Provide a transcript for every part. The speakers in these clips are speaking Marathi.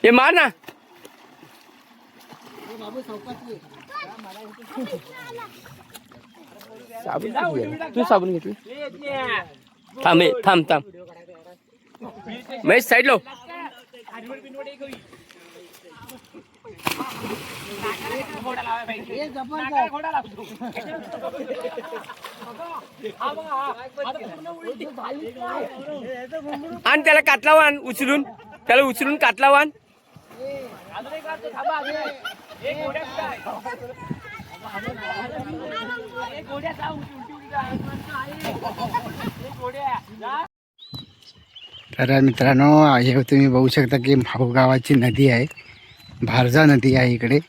ये मार ना तू साबण घेतली थांब थांब थांब महेश साईड लो आणि त्याला कातला वाण उचलून त्याला उचलून कातला वाण तर मित्रांनो हे तुम्ही बघू शकता की भाऊ गावाची नदी आहे, भारजा नदी आहे इकडे.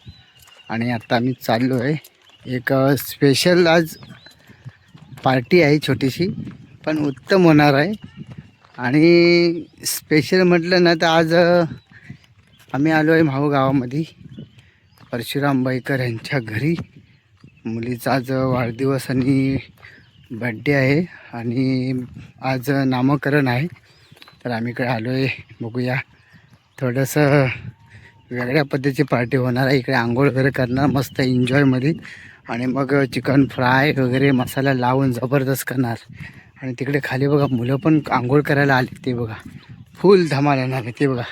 आणि आता आम्ही चाललो आहे. एक स्पेशल आज पार्टी आहे छोटीशी, पण उत्तम होणार आहे. आणि स्पेशल म्हटलं ना तर आज आम्ही आलो आहे भाऊ गावामध्ये परशुराम बाईकर यांच्या घरी. मुलीचा आज वाढदिवस आणि बड्डे आहे आणि आज नामकरण आहे. तर आम्ही इकडे आलो आहे. बघूया, थोडंसं वेगळ्या पद्धतीची पार्टी होणार आहे. इकडे आंघोळ वगैरे करणार मस्त एन्जॉयमध्ये आणि मग चिकन फ्राय वगैरे मसाला लावून जबरदस्त करणार. आणि तिकडे खाली बघा मुलं पण आंघोळ करायला आले, ते बघा फुल धमाल येणार आहे ते बघा.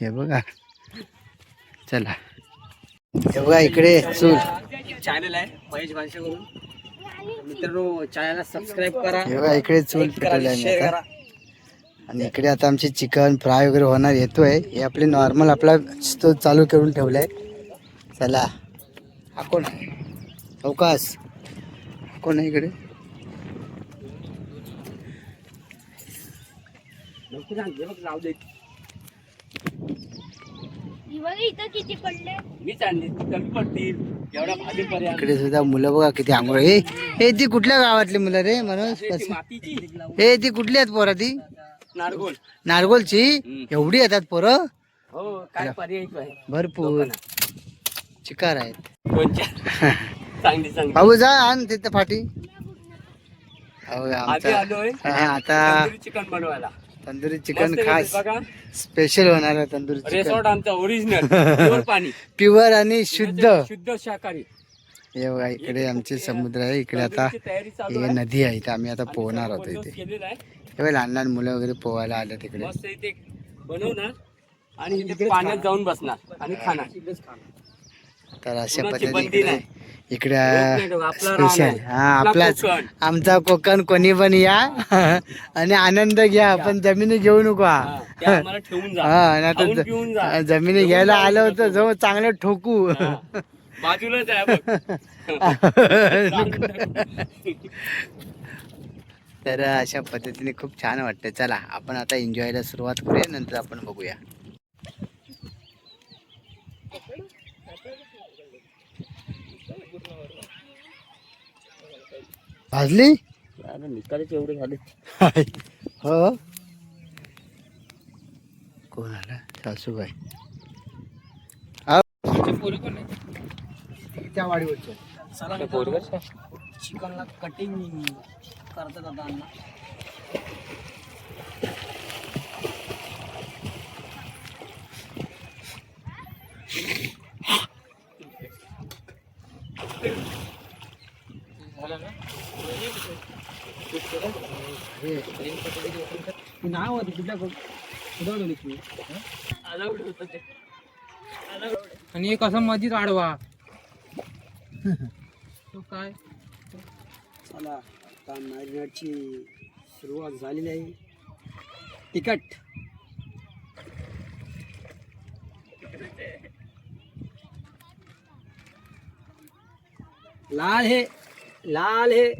हे बघा, चला हे बघा इकडे चूल चॅनल आहे महेश भाषेवरून. मित्रांनो चॅनलला सबस्क्राईब करा. हे बघा इकडे चूल पेटवली आहे आता. आणि इकडे आता आमची चिकन फ्राय वगैरे होणार येतोय. हे आपले नॉर्मल आपला तो चालू करून ठेवला आहे. चला हा कोण आहे? अवकाश कोण आहे इकडे? किती पडले? मीच आणली, कमी पडतील एवढा भाजीपर्यंत. इकडे सुद्धा मुलं बघा किती आंघोळ. हे ती कुठल्या गावातली मुलं रे मनोज? मातीची हे ती कुठली आहेत पोरं? ती नारगोल नारगोलची. एवढी येतात पोरं? हो, काय पर्याय आहे भरपूर चिकार आहेत. चांगली चांगली. भाऊ जा आण तिथं फाटी. आलोय आता चिकन बनवायला. तंदुरी चिकन मस्त खास बघा, स्पेशल होणार आहे. तंदुरी रिसॉर्ट चिकन आमचा ओरिजिनल पाणी प्युअर आणि शुद्ध. शुद्ध शाकाहारी. हे बघा इकडे आमचे समुद्र आहे. इकडे आता तयारी चालू हे आहे. नदी आहे. इथे आम्ही आता पोहणार आहोत. इथे केलेलं आहे. हे बघा लहान लहान मुलं वगैरे पोहायला आले तिकडे. मस्त इथे बनवणार आणि इथे पाण्यात जाऊन बसणार आणि खाणार. तर अशा कोणाची पद्धतीने बंदी नाही. इकडे आपला स्पेशल रान आहे. हा आपला आपलाच कोकण. आमचा कोकण कोणी पण या आणि आनंद घ्या, पण जमिनी घेऊ नको. हा, ते आम्हाला ठेवून जा. हा नाही खाऊन पिऊन जा. तर जमिनी घ्यायला आलं होतं जो चांगलं ठोकू. हा, बाजूलाच आहे बघ. तर अशा पद्धतीने खूप छान वाटतं. चला आपण आता एन्जॉयला सुरुवात करूया, नंतर आपण बघूया. भाजली निकालाचे एवढे झाले. हो. कोण आला? सासूबाई त्या वाडीवरच्या. चिकनला कटिंग करतात आता अण्णा. नाव आणि एक असं मधीच आडवा. तो काय चला आता मॅरिनेटची सुरुवात झालेली आहे. तिखट लाल हे लाल हे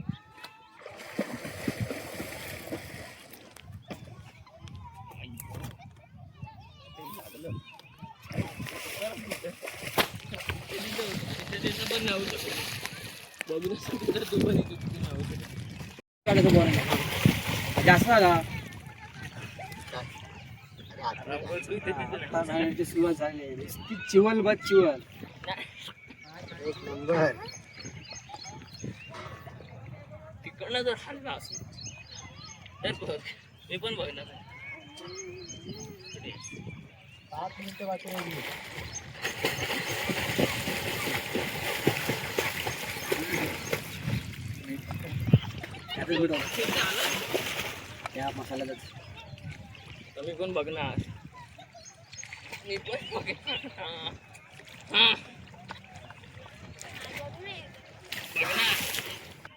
बघू काढायचं बोरायला जास्त झाला आता झाडाची सुरुवात झाली नुसती चिवल बस चिवल एक नंबर. तिकडनं जर हल्ला असेल तर बघ मी पण बघणार 5 मिनिटं वाचून राहिली. त्यातच मीठ टाक. त्या मसाल्यातच तर मी पण बघणार मी पण बघणार हा.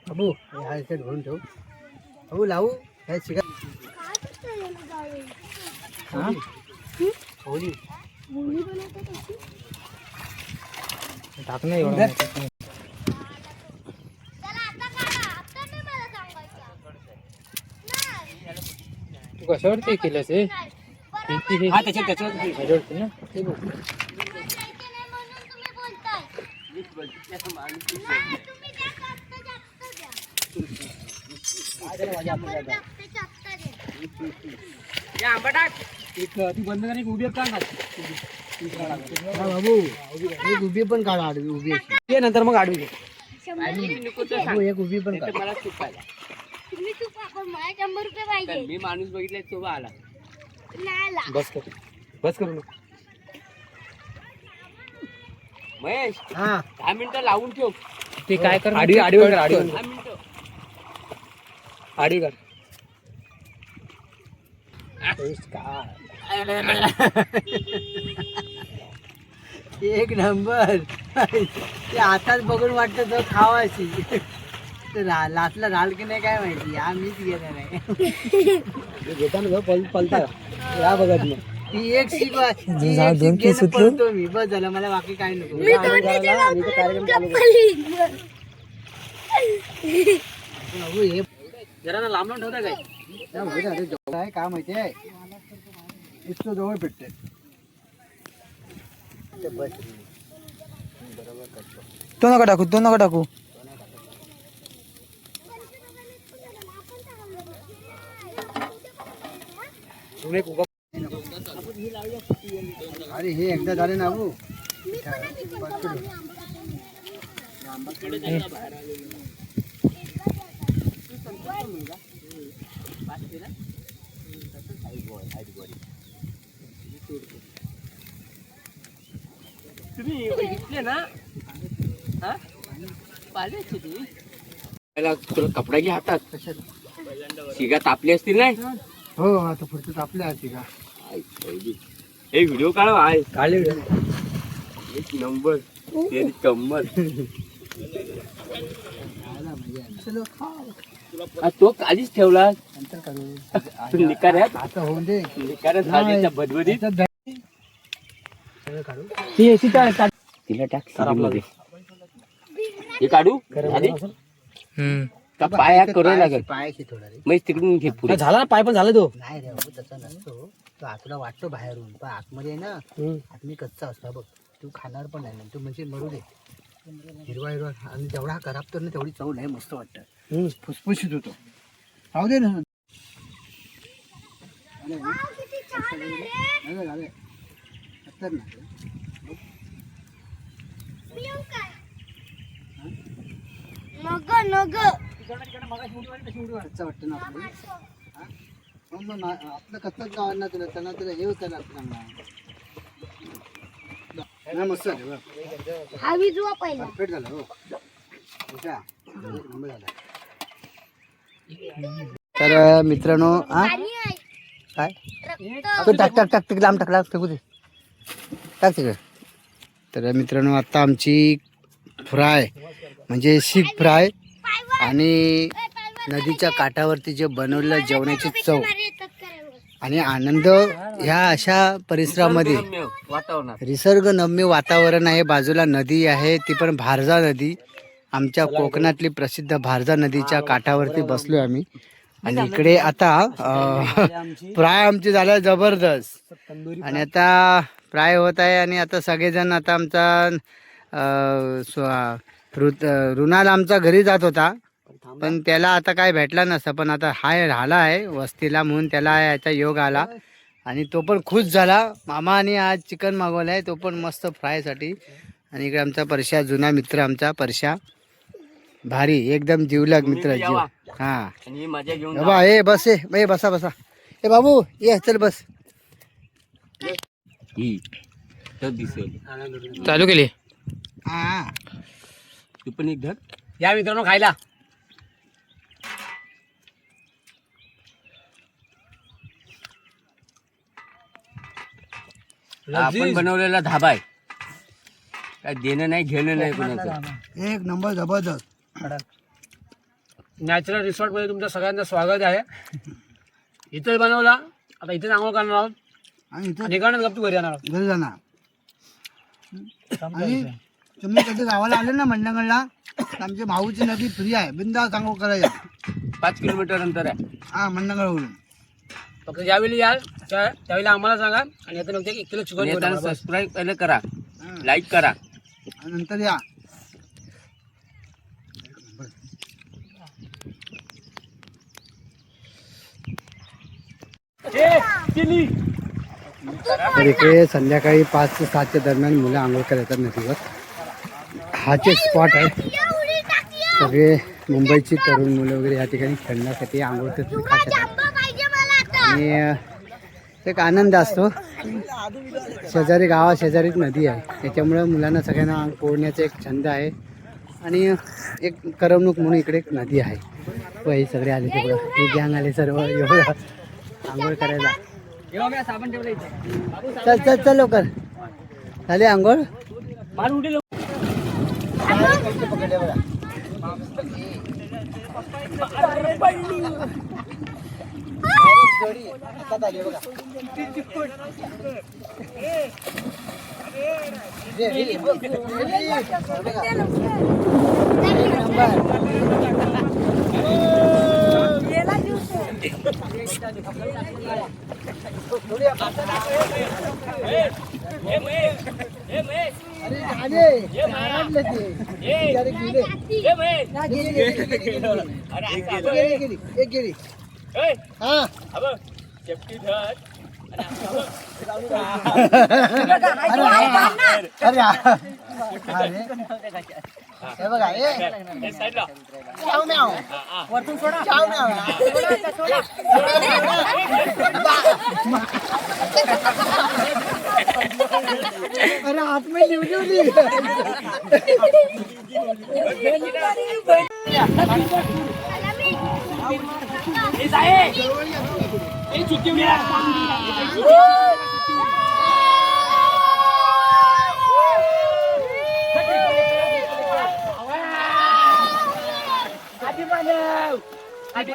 बाबू हा इथे घेऊन ठेव. बाबू लावू काय शिका हा होली टाक नाही एवढं. तू कशावरती केलंस हे? हा त्याच्यावर माझ्यावरती ना ते बघ. एक ती बंद करायची उभी का हा बाबू एक उभी पण काढा आडवी उभी अशी. ते नंतर मग आडवी घे. बाबू एक उभी पण काढ. मला चूक पाहिला तुम्ही तू आपण मला 100 रुपये पाहिजे मी माणूस बघितलाय तो बा आला नाही आला. बस करू नको महेश हा 10 मिनिटं लावून ठेव ते काय कर आडवी आडवी कर आडवी 10 मिनिटं आडवी कर एक नंबर. ते आताच बघून वाटतं तो खावाशी लाटला राल की नाही काय माहिती. हा मीच घेणार आहे. घेताना पलता या बघत मग ती एक शिक पळतो मी बस झालं मला बाकी काय नको. बाबू हे जरा ना लांब ठेवता काय काय काय माहिती आहे इतकं जवळ भेटते. तो नका टाकू तो नका टाकू. अरे हे एकदा झाले ना भाऊ. तुम्ही बघितले ना हा पाहिजे तुम्ही तुला कपडा घे हातात शिगा तापली असतील नाही हो आता पुढचं आपल्या हाती का. एक व्हिडिओ काढ आहे काढले एक नंबर तेरी कम्मल तो आधीच ठेवला नंतर करू. निकाऱ्यात आता होऊन दे. निकाऱ्यात भदभदीत सगळं काढू. तिला टाक मध्ये हे काढू आधी का पाय करू लागेल पायाशी थोडा रे. मग तिकडून घे पुढे झाला ना पाय पण झाला तो नाही रे बाबू तसा नसतो तो आतला वाटतो बाहेरून पण आतमध्ये आहे ना आतमध्ये कच्चा असतो बघ. तू खाणार पण नाही ना तू म्हणजे मरू दे. हिरवा हिरवा आणि जेवढा हा खराब तर ना तेवढी चव नाही मस्त वाटतं. फुसफुशीत होतो. राहू दे ना. नग नग कच्चा वाटतं ना आपलं. आपलं कच्चाच गावात ना तुला त्यांना तुला हे होतं ना नाही मस्त झालं बघ. हा विजवा पहिला परफेक्ट झालं हो. एक नंबर झाला. तर मित्रांनो हा पाणी आहे काय रक्त तो टाक टाक टाक तिकडे लांब टाक फेकू दे टाक तिकडे. तर मित्रांनो आता आमची फ्राय म्हणजे शीख फ्राय आणि नदीच्या काठावरती जे बनवलेलं जेवणाची चव आणि आनंद ह्या अशा परिसरामध्ये वातावरणात निसर्गरम्य वातावरण आहे. बाजूला नदी आहे ती पण भारजा नदी. आमच्या कोकणातली प्रसिद्ध भारजा नदीच्या काठावरती बसलोय आम्ही आणि इकडे आता फ्राय आमची झाल्या जबरदस्त आणि आता फ्राय होत आहे आणि आता सगळेजण आता आमचा ऋणाल आमचा घरी जात होता पण त्याला आता काय भेटला नसतं, पण आता हाय राहिला आहे वस्तीला म्हणून त्याला याचा योग आला आणि तो पण खुश झाला. मामाने आज चिकन मागवलं आहे, तो पण मस्त फ्रायसाठी. आणि इकडे आमचा परशा, जुना मित्र आमचा परशा, भारी एकदम जीवलग मित्र जीव. हा आणि मजा घेऊन बाबा ए बस ए बसा बसा. ए बाबू ये चल बस. दिसेल चालू केली. हा तू पण एक धर. या मित्रांनो खायला. आपण बनवलेला धाबा आहे, काय देणं नाही घेणं नाही कोणाचं. एक नंबर जबरदस्त. नॅचरल रिसॉर्ट मध्ये तुमचं सगळ्यांचं स्वागत आहे. इथं बनवला, आता इथेच आंघोळ करणार आहोत आणि इथे आणि इकडनं गप्पू घरी येणार आहोत. घरी जाणार. आणि तुम्ही कधी गावाला आले ना मंडणगडला, तर आमच्या भाऊची नदी फ्री आहे, बिंदास आंघोळ करायला. 5 किलोमीटर अंतर आहे. हा मंडणगडवरून. फक्त ज्यावेळी याल त्यावेळेला आम्हाला सांगा आणि आता नंतर 1 किलो चिकन घेऊन येणार. सबस्क्राईब पहिले करा, लाईक करा आणि नंतर या. तर इकडे संध्याकाळी 5 ते 7च्या दरम्यान मुलं आंघोळ करायचं नदीवर. हाच एक स्पॉट आहे. सगळे मुंबईची तरुण मुलं वगैरे या ठिकाणी खेळण्यासाठी आंघोळ करतात, खातात. आणि एक आनंद असतो. शेजारी गावाशेजारीच नदी आहे, त्याच्यामुळं मुलांना सगळ्यांना पोहण्याचा एक छंद आहे आणि एक करमणूक म्हणून इकडे एक नदी आहे. व हे सगळे आले तिकडं, हे गँग आले सर्व एवढं आंघोळ करायला. साबण ठेवलं इथे. चल चल चल लवकर. झाले आंघोळ. हे बघा वरतून सोडा. अरे हात में लिवली. आधी